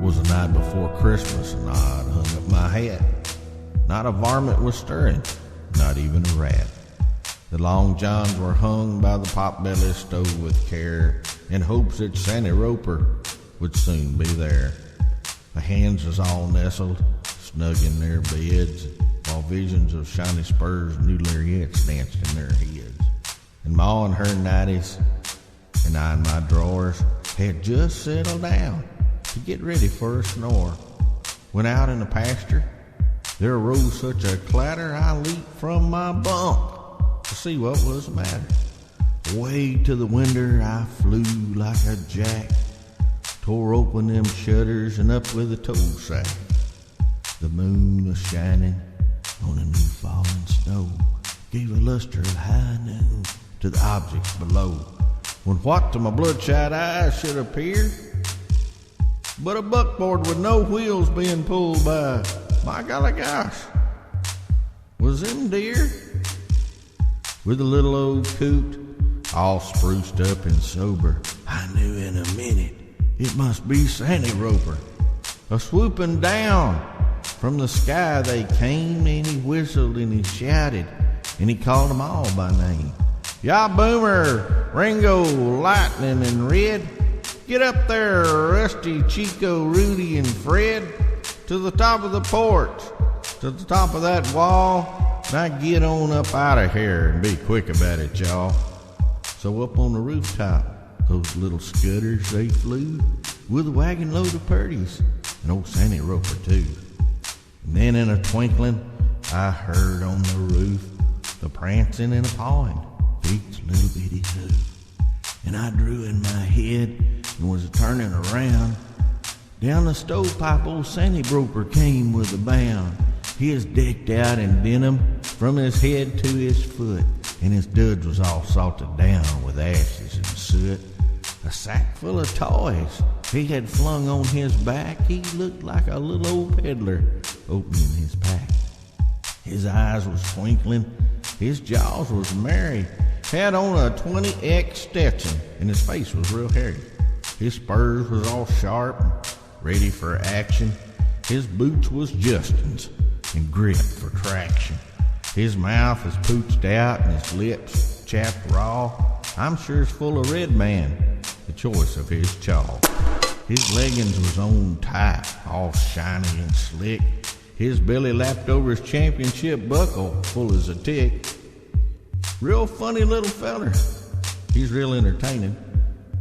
Was the night before Christmas, and I'd hung up my hat. Not a varmint was stirring, not even a rat. The long johns were hung by the potbelly stove with care, in hopes that Sandy Roper would soon be there. The hens was all nestled, snug in their beds, while visions of shiny spurs and new lariats danced in their heads. And Ma in her 90s, and I in my drawers, had just settled down to get ready for a snore. When out in the pasture, there arose such a clatter, I leaped from my bunk to see what was the matter. Way to the window I flew like a jack, tore open them shutters and up with a tow sack. The moon was shining on a new fallen snow, gave a luster of high noon to the objects below, when what to my bloodshot eyes should appear but a buckboard with no wheels being pulled by, my golly gosh, was them deer? With a little old coot, all spruced up and sober, I knew in a minute it must be Sandy Roper. A swooping down from the sky they came, and he whistled and he shouted, and he called them all by name. Ya Boomer, Ringo, Lightning, and Red, get up there, Rusty, Chico, Rudy, and Fred, to the top of the porch, to the top of that wall. Now get on up out of here and be quick about it, y'all. So up on the rooftop, those little scudders, they flew, with a wagon load of purties, and old Sandy Roper too. And then in a twinkling, I heard on the roof the prancing and a pawing of each little bitty hoof. And I drew in my head and was turning around. Down the stovepipe old Sandy Roper came with a bound. He was decked out in denim from his head to his foot, and his duds was all salted down with ashes and soot. A sack full of toys he had flung on his back. He looked like a little old peddler opening his pack. His eyes was twinkling, his jaws was merry, had on a 20X Stetson, and his face was real hairy. His spurs was all sharp and ready for action. His boots was Justin's and gripped for traction. His mouth is pooched out and his lips chapped raw. I'm sure it's full of Red Man, the choice of his chaw. His leggings was on tight, all shiny and slick. His belly lapped over his championship buckle, full as a tick. Real funny little feller. He's real entertaining.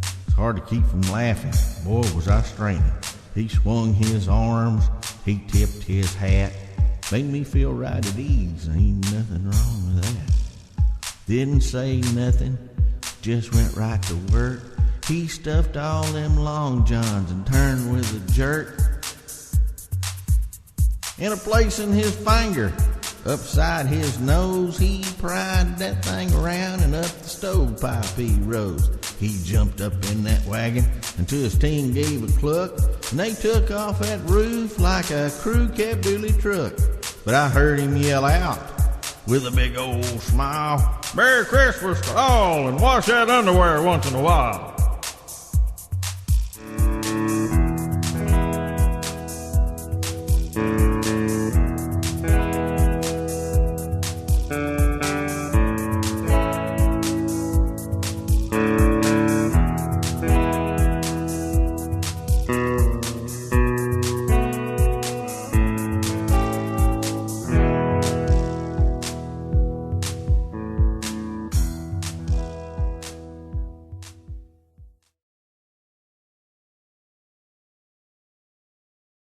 It's hard to keep from laughing. Boy, was I straining. He swung his arms, he tipped his hat. Made me feel right at ease. Ain't nothing wrong with that. Didn't say nothing, just went right to work. He stuffed all them long johns and turned with a jerk. In a place in his finger, upside his nose, he pried that thing around and up the stovepipe he rose. He jumped up in that wagon and to his team gave a cluck, and they took off that roof like a crew cab dually truck. But I heard him yell out with a big old smile, "Merry Christmas to all, and wash that underwear once in a while."